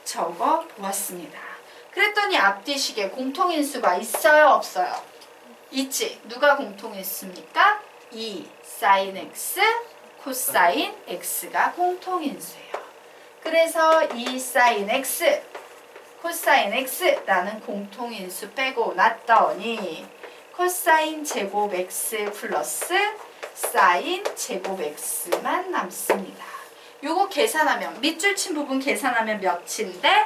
적어 보았습니다. 그랬더니 앞뒤식에 공통인수가 있어요, 없어요? 있지. 누가 공통인수입니까? 2 sin x 코사인 x가 공통인수예요. 그래서 2 sin x 코사인 x라는 공통인수 빼고 놨더니 코사인 제곱 x 플러스 사인 제곱 x만 남습니다. 요거 계산하면 밑줄 친 부분 계산하면 몇인데?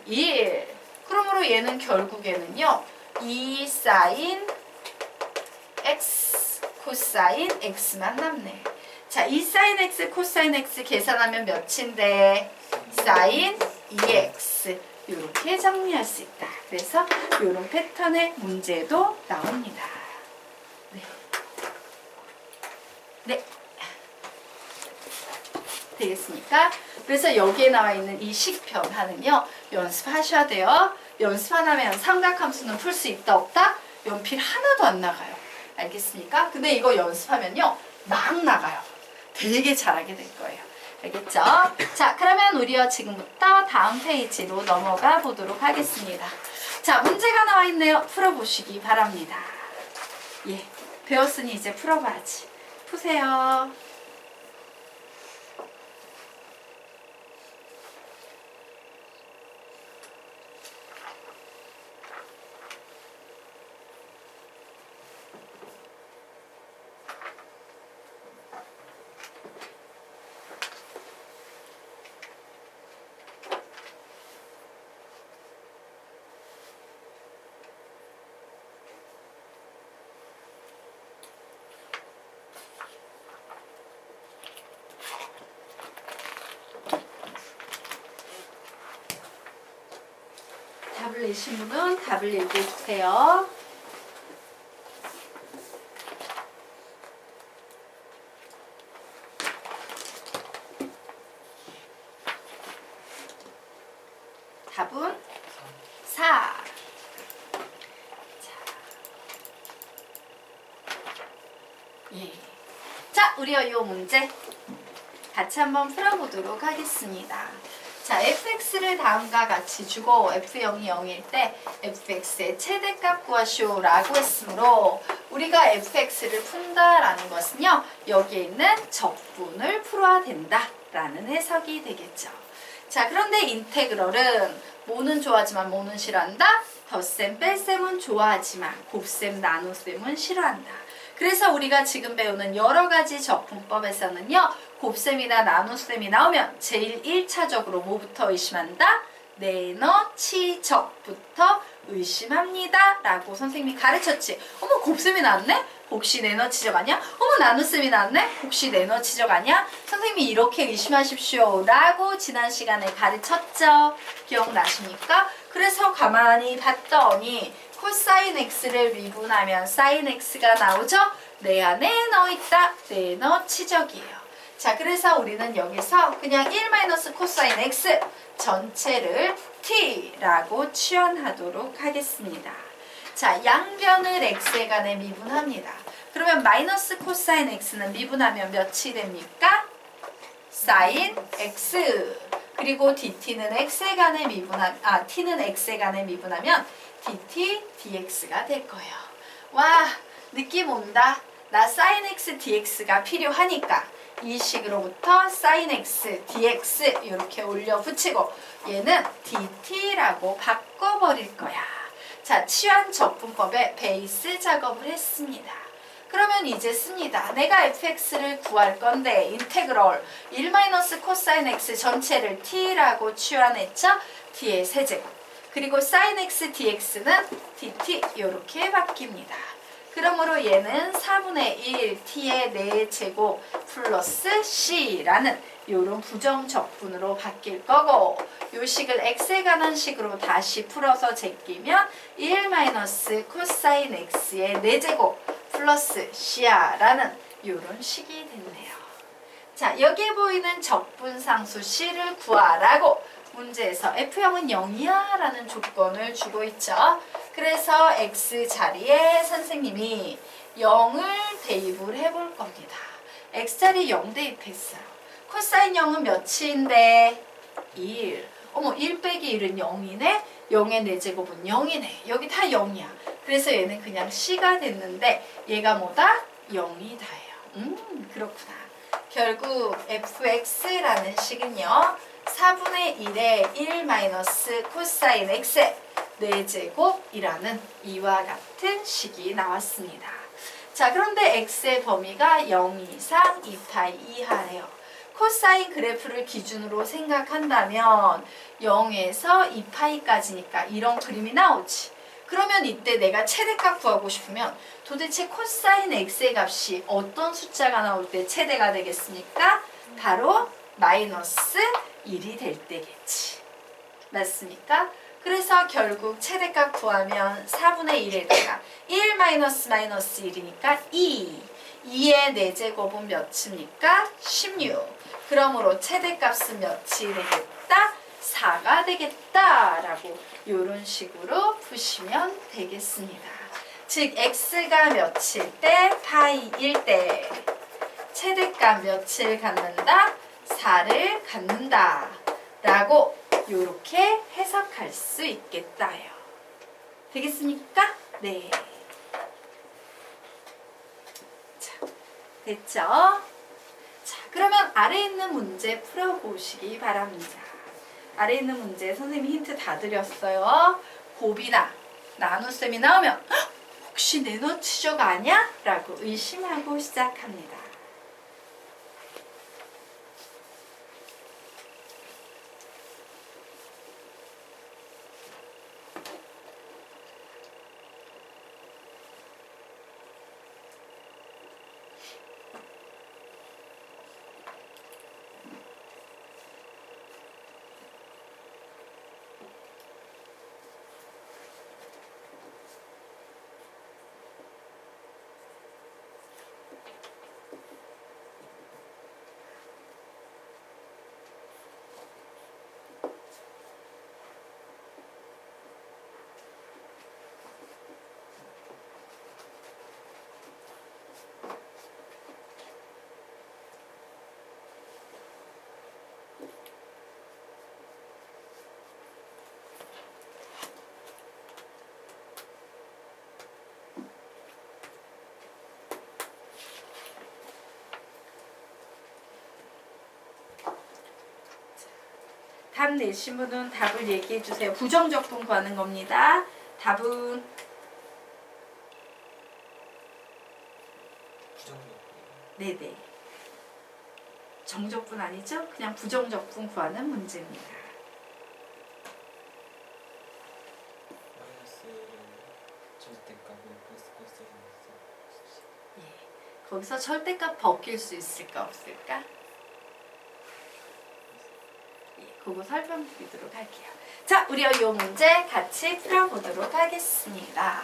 1. 그러므로 얘는 결국에는요 2 사인 x 코사인 x만 남네. 자, 2 사인 x 코사인 x 계산하면 몇인데? 사인 2x. 이렇게 정리할 수 있다. 그래서 이런 패턴의 문제도 나옵니다. 네. 네. 되겠습니까? 그래서 여기에 나와 있는 이 식편하는요 연습하셔야 돼요. 연습 안 하면 삼각함수는 풀 수 있다 없다? 연필 하나도 안 나가요. 알겠습니까? 근데 이거 연습하면요 막 나가요. 되게 잘하게 될 거예요. 알겠죠? 자, 그러면 우리요 지금부터 다음 페이지로 넘어가 보도록 하겠습니다. 자, 문제가 나와 있네요. 풀어보시기 바랍니다. 예, 배웠으니 이제 풀어봐야지. 푸세요. 답을 내신 분은 답을 얘기해 주세요. 답은 4. 예. 자, 우리 이 문제 같이 한번 풀어보도록 하겠습니다. 자, fx를 다음과 같이 주고 f0이 0일 때 fx의 최대값 구하시오 라고 했으므로 우리가 fx를 푼다라는 것은요 여기에 있는 적분을 풀어야 된다 라는 해석이 되겠죠. 자, 그런데 인테그럴은 뭐는 좋아하지만 뭐는 싫어한다? 덧셈 뺄셈은 좋아하지만 곱셈 나눗셈은 싫어한다. 그래서 우리가 지금 배우는 여러 가지 적분법에서는요 곱셈이나 나눗셈이 나오면 제일 1차적으로 뭐부터 의심한다? 내너치적부터 의심합니다 라고 선생님이 가르쳤지. 어머, 곱셈이 나왔네? 혹시 내너치적 아니야? 어머, 나눗셈이 나왔네? 혹시 내너치적 아니야? 선생님이 이렇게 의심하십시오 라고 지난 시간에 가르쳤죠. 기억나십니까? 그래서 가만히 봤더니 코사인 x를 미분하면 사인 x가 나오죠? 내 안에 넣어있다. 내너치적이에요. 자, 그래서 우리는 여기서 그냥 1 코사인 x 전체를 t라고 치환하도록 하겠습니다. 자, 양변을 x에 관해 미분합니다. 그러면 마이너스 코사인 x는 미분하면 몇이 됩니까? 사인 x. 그리고 dt는 x에 관해 t는 x에 관해 미분하면 dt dx가 될 거예요. 와, 느낌 온다. 나 sin x dx가 필요하니까 이 식으로부터 sin x dx 이렇게 올려 붙이고 얘는 dt라고 바꿔버릴 거야. 자, 치환 적분법의 베이스 작업을 했습니다. 그러면 이제 씁니다. 내가 fx를 구할 건데 인테그럴 1 코사인 x 전체를 t라고 치환했죠? t의 세제곱. 그리고 sin x dx는 dt 이렇게 바뀝니다. 그러므로 얘는 4분의 1 t의 4제곱 플러스 c라는 이런 부정적분으로 바뀔 거고 요 식을 x에 관한 식으로 다시 풀어서 제끼면 1 코사인 x의 4제곱 플러스 c라는 이런 식이 됐네요. 자, 여기에 보이는 적분상수 c를 구하라고 문제에서 F0은 0이야 라는 조건을 주고 있죠. 그래서 X 자리에 선생님이 0을 대입을 해볼 겁니다. X 자리에 0 대입했어요. 코사인 0은 몇인데? 1. 어머 1 빼기 1은 0이네. 0의 4제곱은 0이네. 여기 다 0이야. 그래서 얘는 그냥 C가 됐는데 얘가 뭐다? 0이 다예요. 그렇구나. 결국 fx라는 식은요. 4분의 1에 1 마이너스 코사인 x의 4제곱이라는 이와 같은 식이 나왔습니다. 자, 그런데 x의 범위가 0 이상 2파이 이하래요. 코사인 그래프를 기준으로 생각한다면 0에서 2파이까지니까 이런 그림이 나오지. 그러면 이때 내가 최대값 구하고 싶으면 도대체 코사인 x의 값이 어떤 숫자가 나올 때 최대가 되겠습니까? 바로 마이너스 1이 될 때겠지. 맞습니까? 그래서 결국 최대값 구하면 4분의 1에다가 1 마이너스 마이너스 1이니까 2. 2의 4제곱은 몇입니까? 16. 그러므로 최대값은 몇이 되겠다? 4가 되겠다라고 이런 식으로 푸시면 되겠습니다. 즉 x가 몇일 때? 파이일 때. 최대값 몇을 갖는다? 4를 갖는다 라고 이렇게 해석할 수 있겠다요. 되겠습니까? 네. 자, 됐죠? 자, 그러면 아래에 있는 문제 풀어보시기 바랍니다. 아래에 있는 문제 선생님이 힌트 다 드렸어요. 곱이나 나눗셈이 나오면 혹시 네너 치적 아냐? 라고 의심하고 시작합니다. 답 내신 분은 답을 얘기해 주세요. 부정적분 구하는 겁니다. 답은 부정적분. 네네. 정적분 아니죠? 그냥 부정적분 구하는 문제입니다. 마이너스는 절대값이 플러스 코사인 예. 거기서 절대값 벗길 수 있을까 없을까? 그거 설명드리도록 할게요. 자, 우리 이 문제 같이 풀어보도록 하겠습니다.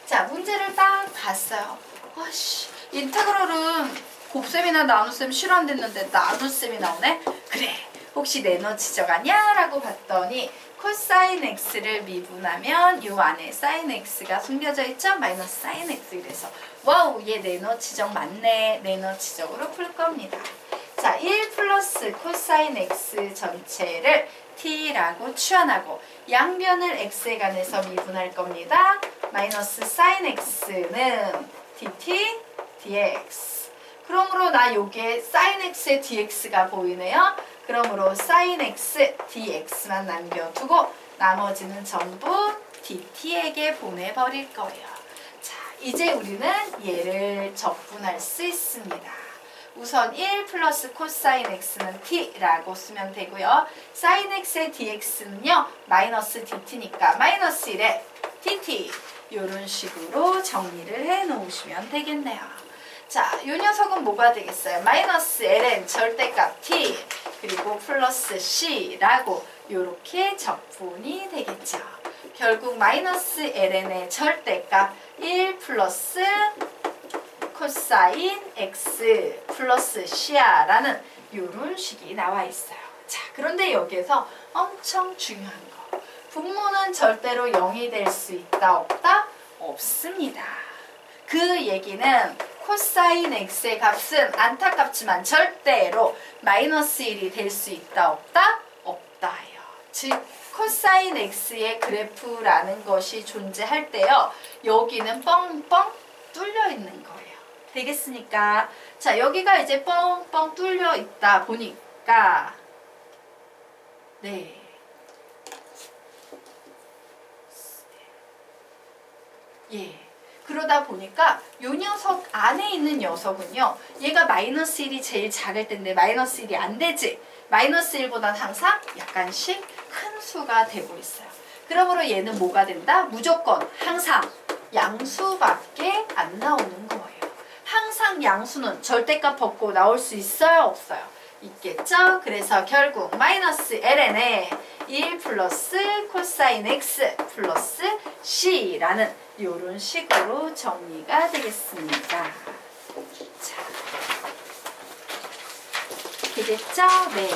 자, 문제를 딱 봤어요. 아씨, 인테그럴은 곱셈이나 나눗셈 실현됐는데 나눗셈이 나오네? 그래, 혹시 네너 지적하냐? 라고 봤더니 코사인 x를 미분하면 요 안에 사인 x가 숨겨져 있죠? 마이너스 사인 x 이래서 와우, 얘 네너 지적 맞네. 네너 지적으로 풀 겁니다. 자, 1 플러스 코사인 x 전체를 t라고 취한하고 양변을 x에 관해서 미분할 겁니다. 마이너스 사인 x는 dt dx. 그러므로 나 요게 사인 x의 dx가 보이네요. 그러므로 사인 x dx만 남겨두고 나머지는 전부 dt에게 보내버릴 거예요. 자, 이제 우리는 얘를 적분할 수 있습니다. 우선 1 플러스 코사인 x는 t라고 쓰면 되고요. 사인 x의 dx는요. 마이너스 dt니까 마이너스 1에 dt 이런 식으로 정리를 해 놓으시면 되겠네요. 자, 이 녀석은 뭐가 되겠어요? 마이너스 ln 절대값 t 그리고 플러스 c라고 이렇게 적분이 되겠죠. 결국 마이너스 ln의 절대값 1 플러스 코사인 x 플러스 c야라는 이런 식이 나와 있어요. 자, 그런데 여기에서 엄청 중요한 거. 분모는 절대로 0이 될 수 있다 없다? 없습니다. 그 얘기는 코사인 x의 값은 안타깝지만 절대로 마이너스 1이 될 수 있다 없다? 없다예요. 즉 코사인 x의 그래프라는 것이 존재할 때요. 여기는 뻥뻥 뚫려 있는 거예요. 되겠습니까? 자, 여기가 이제 뻥뻥 뚫려 있다 보니까 네. 예. 그러다 보니까 요 녀석 안에 있는 녀석은요. 얘가 마이너스 1이 제일 작을 텐데 마이너스 1이 안 되지. 마이너스 1보다 항상 약간씩 큰 수가 되고 있어요. 그러므로 얘는 뭐가 된다? 무조건 항상 양수밖에 안 나오는 거예요. 항상 양수는 절대값 벗고 나올 수 있어요? 없어요? 있겠죠? 그래서 결국 마이너스 ln에 1 플러스 코사인 x 플러스 c라는 이런 식으로 정리가 되겠습니다. 자, 되겠죠? 네.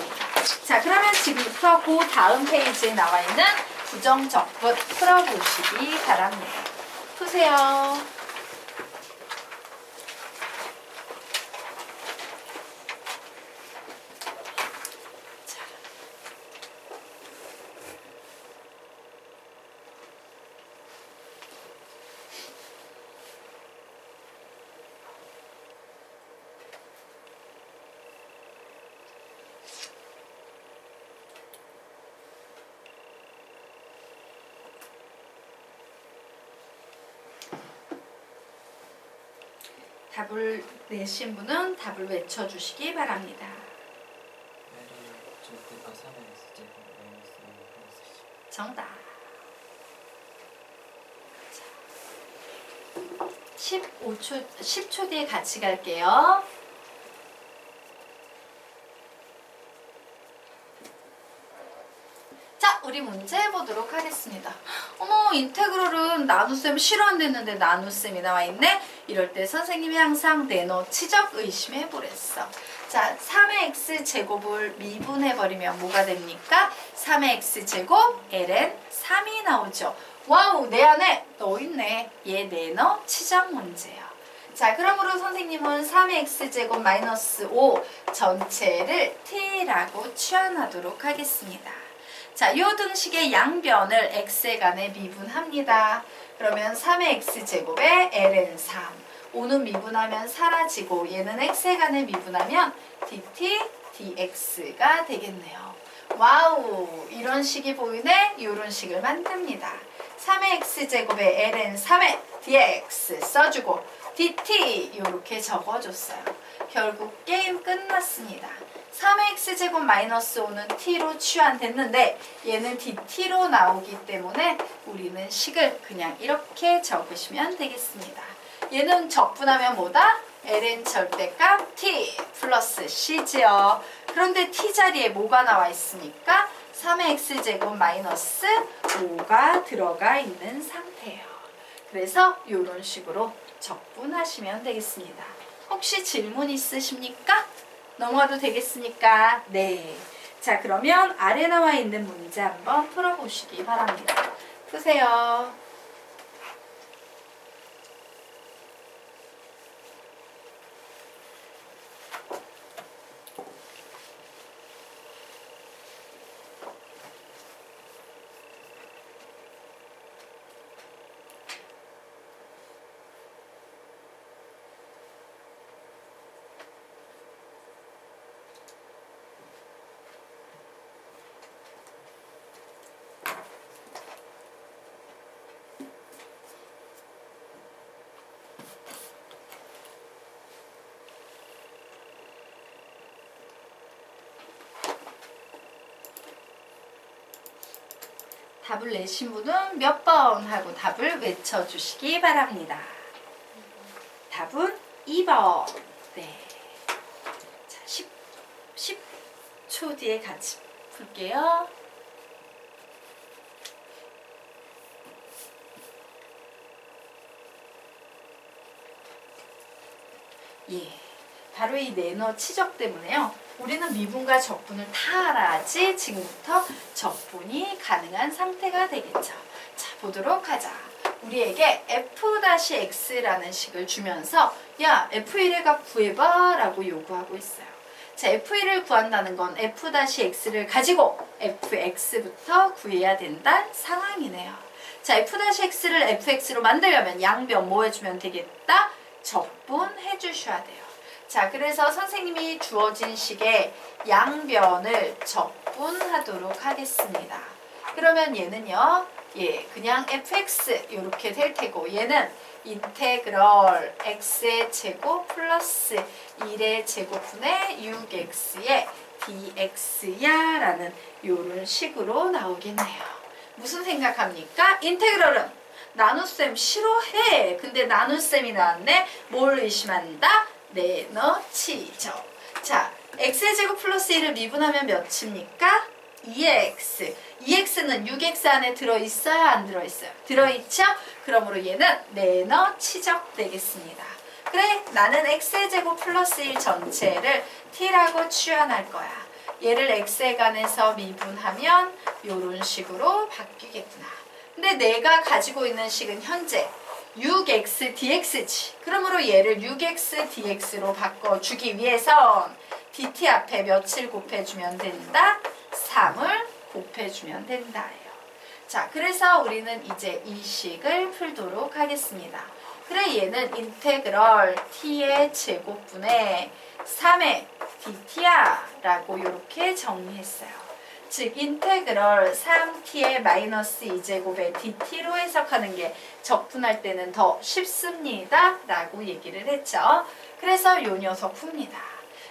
자, 그러면 지금부터 그 다음 페이지에 나와 있는 부정적분 풀어보시기 바랍니다. 푸세요. 답을 내신 분은 답을 외쳐주시기 바랍니다. L은 절대값 3x 제곱 마이너스 1 플러스 10. 정답. 자, 10초 뒤에 같이 갈게요. 자, 우리 문제 해보도록 하겠습니다. 어머, 인테그럴은 나눗셈 싫어한댔는데 나눗셈이 나와있네? 이럴 때 선생님이 항상 내너 치적 의심해보랬어. 자, 3의 x제곱을 미분해버리면 뭐가 됩니까? 3의 x제곱 ln 3이 나오죠. 와우, 내 안에 넣어있네. 얘 내너 치적 문제야. 자, 그러므로 선생님은 3의 x제곱 마이너스 5 전체를 t라고 취한하도록 하겠습니다. 자, 요 등식의 양변을 x에 관해 미분합니다. 그러면 3의 x제곱에 ln 3. 5는 미분하면 사라지고 얘는 x에 관해 미분하면 dt dx가 되겠네요. 와우, 이런 식이 보이네? 이런 식을 만듭니다. 3의 x제곱에 ln 3의 dx 써주고 dt 이렇게 적어줬어요. 결국 게임 끝났습니다. 3의 x제곱 마이너스 5는 t로 취한됐는데 얘는 dt로 나오기 때문에 우리는 식을 그냥 이렇게 적으시면 되겠습니다. 얘는 적분하면 뭐다? ln 절대값 t 플러스 c지요. 그런데 t 자리에 뭐가 나와 있습니까? 3의 x제곱 마이너스 5가 들어가 있는 상태예요. 그래서 이런 식으로 적분하시면 되겠습니다. 혹시 질문 있으십니까? 넘어가도 되겠습니까? 네. 자, 그러면 아래 나와 있는 문제 한번 풀어보시기 바랍니다. 푸세요. 답을 내신 분은 몇 번 하고 답을 외쳐주시기 바랍니다. 답은 2번. 네. 자, 10초 뒤에 같이 풀게요. 예. 바로 이 내너 치적 때문에요. 우리는 미분과 적분을 다 알아야지 지금부터 적분이 가능한 상태가 되겠죠. 자, 보도록 하자. 우리에게 f-x라는 식을 주면서 야, f1의 값 구해봐 라고 요구하고 있어요. 자, f1을 구한다는 건 f-x를 가지고 fx부터 구해야 된다는 상황이네요. 자, f-x를 fx로 만들려면 양변 뭐 해주면 되겠다? 적분해 주셔야 돼요. 자, 그래서 선생님이 주어진 식의 양변을 적분하도록 하겠습니다. 그러면 얘는요, 그냥 fx 이렇게 될 테고, 얘는 인테그럴 x의 제곱 플러스 1의 제곱분의 6x의 dx야 라는 요런 식으로 나오겠네요. 무슨 생각합니까? 인테그럴은 나눗셈 싫어해. 근데 나눗셈이 나왔네. 뭘 의심한다? 내너치죠. 자, x의 제곱 플러스 1을 미분하면 몇입니까? 2x. 2x는 6x 안에 들어있어요? 안 들어있어요? 들어있죠? 그러므로 얘는 내너치적 되겠습니다. 그래, 나는 x의 제곱 플러스 1 전체를 t라고 취현할 거야. 얘를 x에 관해서 미분하면 이런 식으로 바뀌겠구나. 근데 내가 가지고 있는 식은 현재 6x dx지. 그러므로 얘를 6x dx로 바꿔주기 위해선 dt 앞에 몇을 곱해주면 된다? 3을 곱해주면 된다예요. 자, 그래서 우리는 이제 이 식을 풀도록 하겠습니다. 그래, 얘는 인테그럴 t의 제곱분의 3의 dt야 라고 이렇게 정리했어요. 즉 인테그럴 3t의 마이너스 2제곱의 dt로 해석하는 게 적분할 때는 더 쉽습니다 라고 얘기를 했죠. 그래서 요 녀석 풉니다.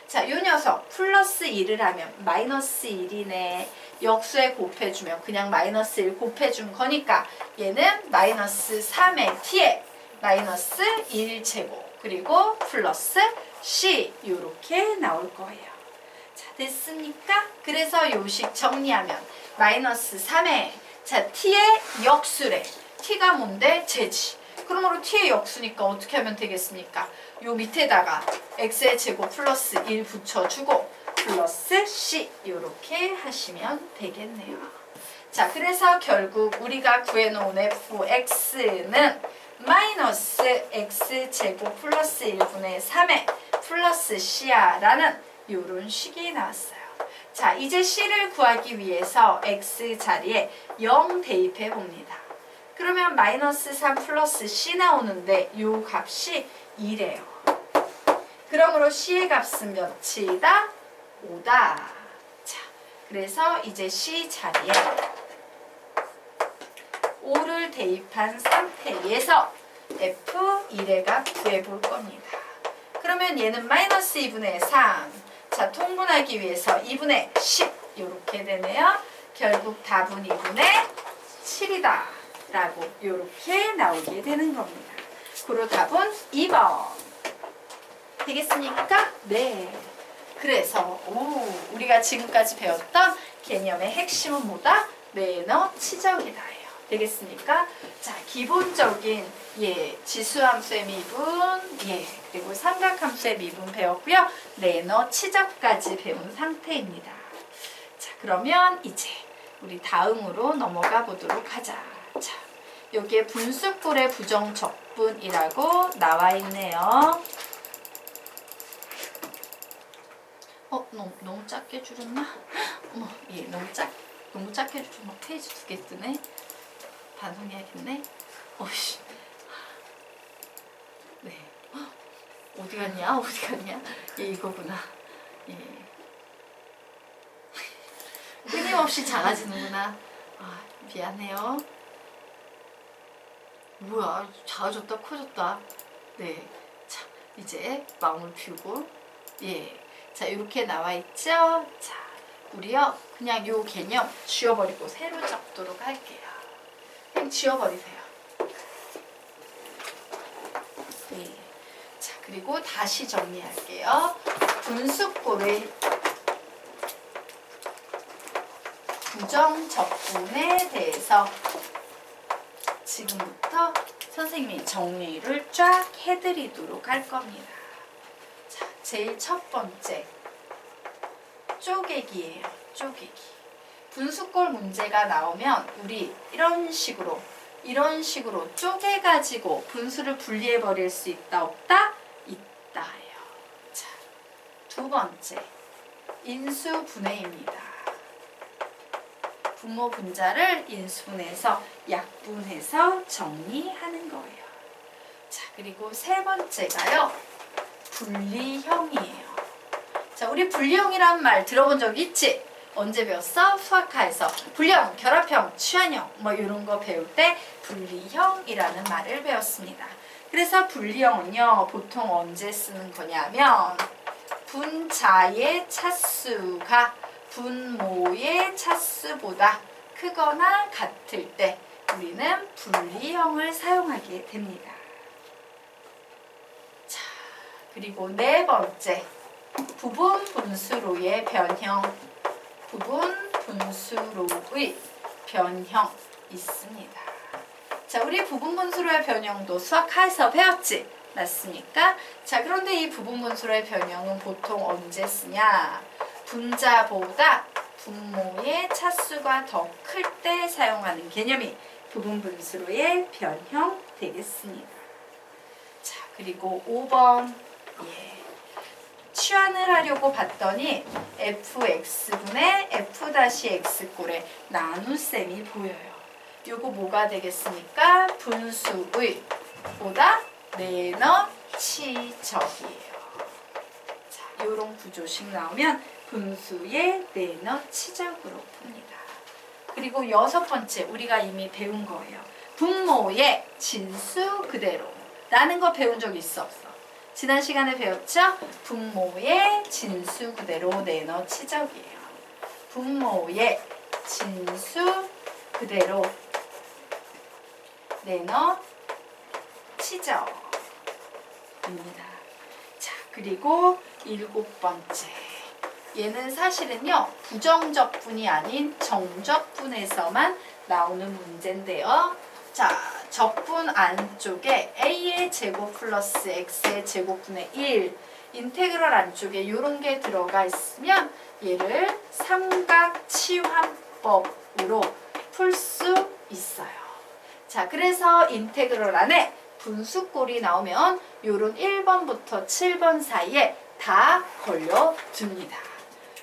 자, 요 녀석 플러스 1을 하면 마이너스 1이네. 역수에 곱해주면 그냥 마이너스 1 곱해준 거니까 얘는 마이너스 3의 t에 마이너스 1제곱 그리고 플러스 c 요렇게 나올 거예요. 자, 됐습니까? 그래서 요식 정리하면 마이너스 3에 자 t의 역수래. t가 뭔데? 제지. 그러므로 t의 역수니까 어떻게 하면 되겠습니까? 요 밑에다가 x의 제곱 플러스 1 붙여주고 플러스 c 요렇게 하시면 되겠네요. 자, 그래서 결국 우리가 구해놓은 fx는 마이너스 x제곱 플러스 1분의 3의 플러스 c야 라는 요런 식이 나왔어요. 자, 이제 c를 구하기 위해서 x 자리에 0 대입해 봅니다. 그러면 마이너스 3 플러스 c 나오는데 요 값이 2래요. 그러므로 c의 값은 몇이다? 5다. 자, 그래서 이제 c 자리에 5를 대입한 상태에서 f1의 값 구해볼 겁니다. 그러면 얘는 마이너스 2분의 3. 자, 통분하기 위해서 2분의 10 이렇게 되네요. 결국 답은 2분의 7이다 라고 이렇게 나오게 되는 겁니다. 그리고 답은 2번 되겠습니까? 네. 그래서 우리가 지금까지 배웠던 개념의 핵심은 뭐다? 매너 치적이다. 되겠습니까? 자, 기본적인 지수함수의 미분, 그리고 삼각함수의 미분 배웠고요. 매너 치적까지 배운 상태입니다. 자, 그러면 이제 우리 다음으로 넘어가 보도록 하자. 자, 여기에 분수꼴의 부정적분이라고 나와 있네요. 너무 작게 줄였나? 어머, 너무 작게 줄였나? 페이지 2개 뜨네. 반성해야겠네. 어이씨. 네. 어디 갔냐? 이거구나. 끊임없이 작아지는구나. 미안해요. 뭐야, 작아졌다, 커졌다. 네. 자, 이제 마음을 비우고, 자, 이렇게 나와 있죠? 자, 우리요, 그냥 요 개념 지워버리고 새로 적도록 할게요. 그냥 지워버리세요. 네. 자, 그리고 다시 정리할게요. 분수꼴의 부정적분에 대해서 지금부터 선생님이 정리를 쫙 해드리도록 할 겁니다. 자, 제일 첫 번째 쪼개기예요. 쪼개기. 분수꼴 문제가 나오면 우리 이런 식으로 쪼개가지고 분수를 분리해버릴 수 있다 없다? 있다예요. 자, 두 번째 인수분해입니다. 분모 분자를 인수분해해서 약분해서 정리하는 거예요. 자, 그리고 세 번째가요. 분리형이에요. 자, 우리 분리형이란 말 들어본 적 있지? 언제 배웠어? 수학과에서 분리형, 결합형, 취한형 뭐 이런 거 배울 때 분리형이라는 말을 배웠습니다. 그래서 분리형은요 보통 언제 쓰는 거냐면 분자의 차수가 분모의 차수보다 크거나 같을 때 우리는 분리형을 사용하게 됩니다. 자, 그리고 네 번째 부분 분수로의 변형. 부분 분수로의 변형 있습니다. 자, 우리 부분 분수로의 변형도 수학하에서 배웠지? 맞습니까? 자, 그런데 이 부분 분수로의 변형은 보통 언제 쓰냐? 분자보다 분모의 차수가 더 클 때 사용하는 개념이 부분 분수로의 변형 되겠습니다. 자, 그리고 5번. 취환을 하려고 봤더니 fx분의 f-x꼴의 나눗셈이 보여요. 요거 뭐가 되겠습니까? 분수의 보다 내너치적이에요. 자, 요런 구조식 나오면 분수의 내너치적으로 풉니다. 그리고 여섯 번째 우리가 이미 배운 거예요. 분모의 진수 그대로 라는 거 배운 적 있어 없어? 지난 시간에 배웠죠? 분모의 진수 그대로 내너치적이에요. 분모의 진수 그대로 내너치적입니다. 자, 그리고 일곱 번째. 얘는 사실은요, 부정적분이 아닌 정적분에서만 나오는 문제인데요. 자, 적분 안쪽에 a의 제곱 플러스 x의 제곱분의 1 인테그럴 안쪽에 이런 게 들어가 있으면 얘를 삼각치환법으로 풀 수 있어요. 자, 그래서 인테그럴 안에 분수꼴이 나오면 요런 1번부터 7번 사이에 다 걸려줍니다.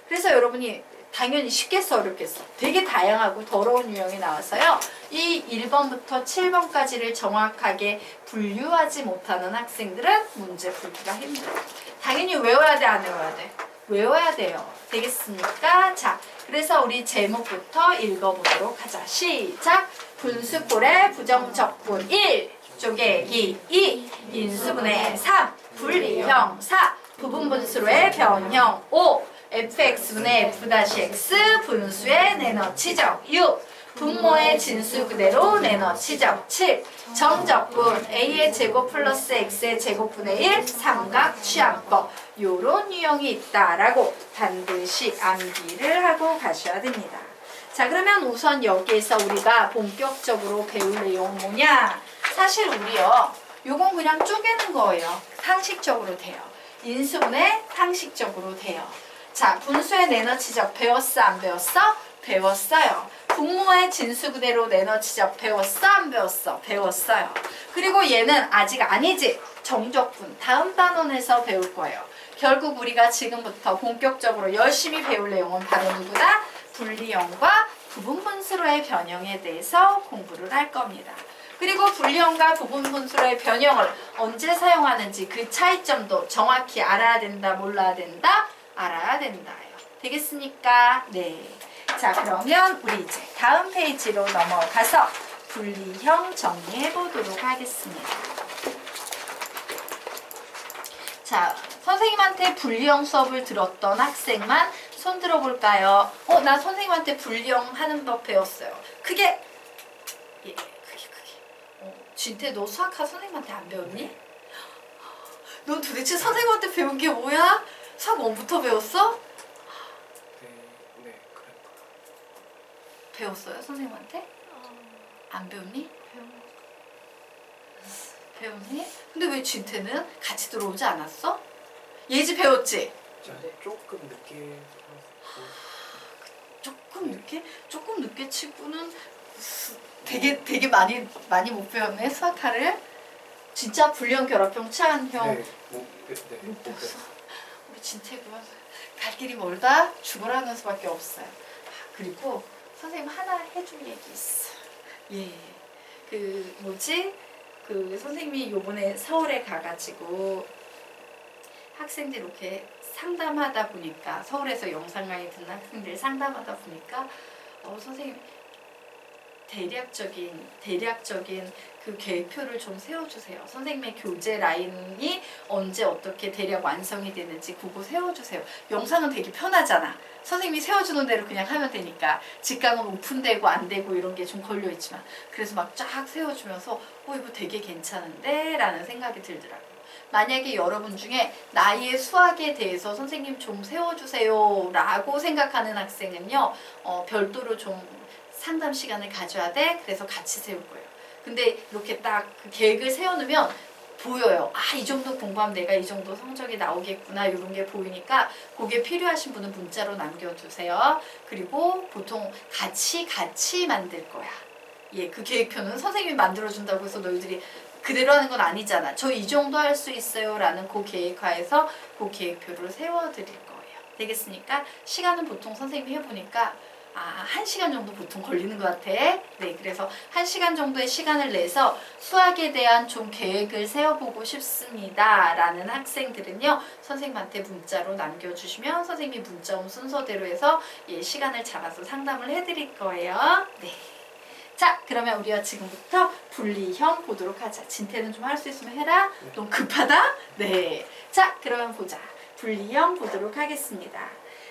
그래서 여러분이 당연히 쉽겠어 어렵겠어? 되게 다양하고 더러운 유형이 나와서요. 이 1번부터 7번까지를 정확하게 분류하지 못하는 학생들은 문제 풀기가 힘들어요. 당연히 외워야 돼, 안 외워야 돼? 외워야 돼요. 되겠습니까? 자, 그래서 우리 제목부터 읽어보도록 하자. 시작! 분수꼴의 부정적분 1, 쪼개기 2, 인수분해 3, 분리형 4, 부분분수로의 변형 5, fx분의 f-x 분수의 내너치적 6, 분모의 진수 그대로 내너치적 7, 정적분 a의 제곱 플러스 x의 제곱분의 1 삼각취환법 요런 유형이 있다라고 반드시 암기를 하고 가셔야 됩니다. 자, 그러면 우선 여기에서 우리가 본격적으로 배울 내용은 뭐냐? 사실 우리요 요건 그냥 쪼개는 거예요. 상식적으로 돼요. 인수분해 상식적으로 돼요. 자, 분수의 내너치적 배웠어 안 배웠어? 배웠어요. 분모의 진수 그대로 내너치적 배웠어 안 배웠어? 배웠어요. 그리고 얘는 아직 아니지. 정적분 다음 단원에서 배울 거예요. 결국 우리가 지금부터 본격적으로 열심히 배울 내용은 바로 누구다? 분리형과 부분분수로의 변형에 대해서 공부를 할 겁니다. 그리고 분리형과 부분분수로의 변형을 언제 사용하는지 그 차이점도 정확히 알아야 된다, 몰라야 된다? 알아야 된다요. 되겠습니까? 네. 자, 그러면 우리 이제 다음 페이지로 넘어가서 분리형 정리해 보도록 하겠습니다. 자, 선생님한테 분리형 수업을 들었던 학생만 손 들어볼까요? 나 선생님한테 분리형 하는 법 배웠어요. 크게! 예, 크게. 진태 너 수학학 선생님한테 안 배웠니? 너 도대체 선생님한테 배운 게 뭐야? 수학 1부터 배웠어? 네, 그래. 배웠어요, 선생님한테? 안 배웠니? 배웠니? 근데 왜 진태는 같이 들어오지 않았어? 예지 배웠지? 조금 늦게 조금 늦게? 조금 늦게 치고는 되게 많이 못 배웠네, 수학하를. 진짜 불량 결합형, 치환형. 못 못 배웠어. 우리 진태가 갈 길이 멀다? 죽으라는 수밖에 없어요. 그리고 선생님 하나 해줄 얘기 있어. 예. 그 뭐지? 그 선생님이 요번에 서울에 가가지고 학생들 이렇게 상담하다 보니까 서울에서 영상 강의 듣는 학생들 상담하다 보니까 선생님 대략적인 그 계획표를 좀 세워주세요. 선생님의 교재 라인이 언제 어떻게 대략 완성이 되는지 그거 세워주세요. 영상은 되게 편하잖아. 선생님이 세워주는 대로 그냥 하면 되니까 직강은 오픈되고 안 되고 이런 게 좀 걸려있지만 그래서 막 쫙 세워주면서 이거 되게 괜찮은데? 라는 생각이 들더라고요. 만약에 여러분 중에 나의 수학에 대해서 선생님 좀 세워주세요 라고 생각하는 학생은요 별도로 좀 상담 시간을 가져야 돼. 그래서 같이 세울 거예요. 근데 이렇게 딱 그 계획을 세워놓으면 보여요. 이 정도 공부하면 내가 이 정도 성적이 나오겠구나 이런 게 보이니까 그게 필요하신 분은 문자로 남겨주세요. 그리고 보통 같이 만들 거야. 예, 그 계획표는 선생님이 만들어준다고 해서 너희들이 그대로 하는 건 아니잖아. 저 이 정도 할 수 있어요 라는 그 계획하에서 그 계획표를 세워드릴 거예요. 되겠습니까? 시간은 보통 선생님이 해보니까 1시간 정도 보통 걸리는 것 같아. 네, 그래서 1시간 정도의 시간을 내서 수학에 대한 좀 계획을 세워보고 싶습니다 라는 학생들은요 선생님한테 문자로 남겨주시면 선생님이 문자 온 순서대로 해서 시간을 잡아서 상담을 해드릴 거예요. 네. 자, 그러면 우리가 지금부터 분리형 보도록 하자. 진태는 좀 할 수 있으면 해라. 너무 급하다? 네. 자, 그러면 보자. 분리형 보도록 하겠습니다.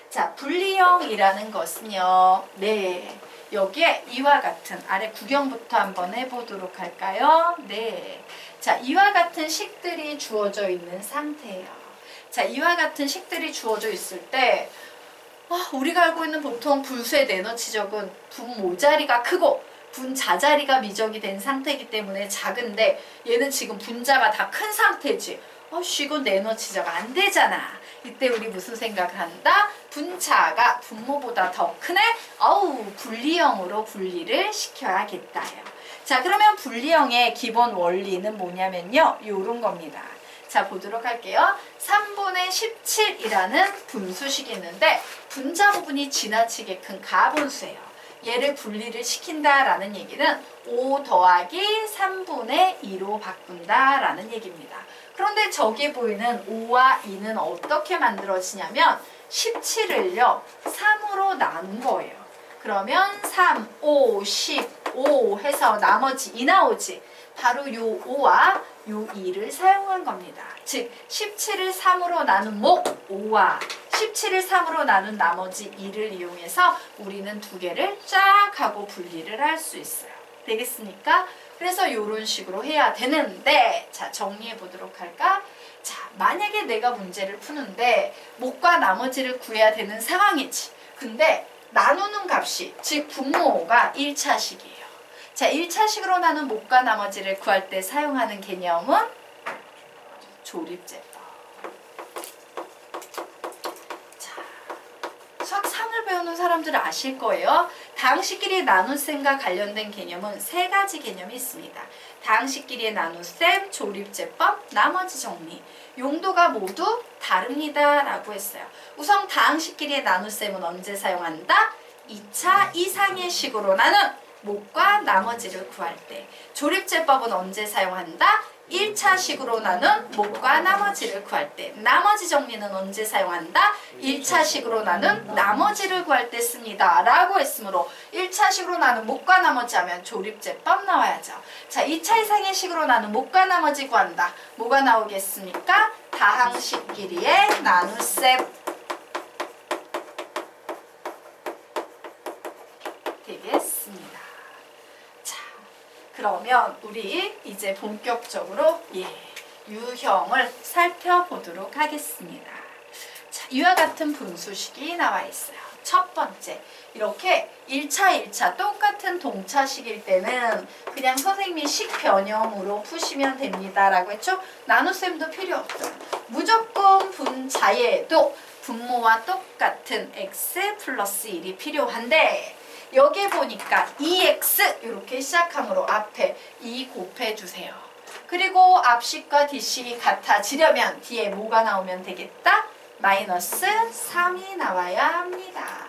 자, 분리형이라는 것은요. 네. 여기에 이와 같은 아래 구경부터 한번 해보도록 할까요? 네. 자, 이와 같은 식들이 주어져 있는 상태예요. 자, 이와 같은 식들이 주어져 있을 때 우리가 알고 있는 보통 분수의 에너지적은 분모자리가 크고 분자자리가 미적이 된 상태이기 때문에 작은데 얘는 지금 분자가 다 큰 상태지. 이건 에너지적 안 되잖아. 이때 우리 무슨 생각을 한다? 분자가 분모보다 더 크네? 분리형으로 분리를 시켜야겠다요. 자, 그러면 분리형의 기본 원리는 뭐냐면요. 요런 겁니다. 자, 보도록 할게요. 3분의 17이라는 분수식이 있는데 분자 부분이 지나치게 큰 가분수예요. 얘를 분리를 시킨다라는 얘기는 5 더하기 3분의 2로 바꾼다라는 얘기입니다. 그런데 저기 보이는 5와 2는 어떻게 만들어지냐면 17을요 3으로 나눈 거예요. 그러면 3, 5, 15 해서 나머지 2 나오지. 바로 요 5와 요 2를 사용한 겁니다. 즉 17을 3으로 나눈 목 5와 17을 3으로 나눈 나머지 2를 이용해서 우리는 두 개를 쫙 하고 분리를 할 수 있어요. 되겠습니까? 그래서 이런 식으로 해야 되는데 자, 정리해 보도록 할까? 자, 만약에 내가 문제를 푸는데 목과 나머지를 구해야 되는 상황이지. 근데 나누는 값이 즉 분모가 1차식이에요. 자, 1차식으로 나눈 목과 나머지를 구할 때 사용하는 개념은 조립제법. 수학상을 배우는 사람들은 아실 거예요. 다항식끼리의 나눗셈과 관련된 개념은 3가지 개념이 있습니다. 다항식끼리의 나눗셈, 조립제법, 나머지 정리. 용도가 모두 다릅니다 라고 했어요. 우선 다항식끼리의 나눗셈은 언제 사용한다? 2차 이상의 식으로 나눈 목과 나머지를 구할 때. 조립제법은 언제 사용한다? 1차식으로 나눈 목과 나머지를 구할 때. 나머지 정리는 언제 사용한다? 1차식으로 나눈 나머지를 구할 때 씁니다 라고 했으므로 1차식으로 나눈 목과 나머지 하면 조립제법 나와야죠. 자, 2차 이상의 식으로 나눈 목과 나머지 구한다. 뭐가 나오겠습니까? 다항식끼리의 나눗셈 되겠습니다. 그러면 우리 이제 본격적으로 유형을 살펴보도록 하겠습니다. 자, 이와 같은 분수식이 나와 있어요. 첫 번째, 이렇게 1차 똑같은 동차식일 때는 그냥 선생님이 식 변형으로 푸시면 됩니다 라고 했죠? 나눗셈도 필요 없어요. 무조건 분자에도 분모와 똑같은 x 플러스 1이 필요한데 여기 보니까 2x 이렇게 시작함으로 앞에 2 곱해주세요. 그리고 앞식과 뒷식이 같아지려면 뒤에 뭐가 나오면 되겠다? 마이너스 3이 나와야 합니다.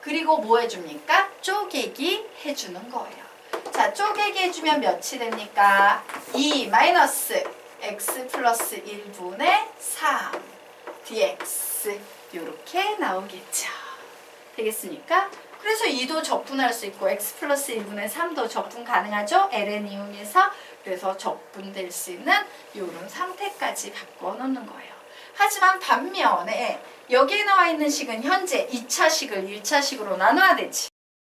그리고 뭐 해줍니까? 쪼개기 해주는 거예요. 자, 쪼개기 해주면 몇이 됩니까? 2 마이너스 x 플러스 1분의 3 dx 이렇게 나오겠죠. 되겠습니까? 그래서 2도 적분할 수 있고 x 플러스 1분의 3도 적분 가능하죠? ln 이용해서. 그래서 적분될 수 있는 이런 상태까지 바꿔놓는 거예요. 하지만 반면에 여기에 나와 있는 식은 현재 2차식을 1차식으로 나눠야 되지.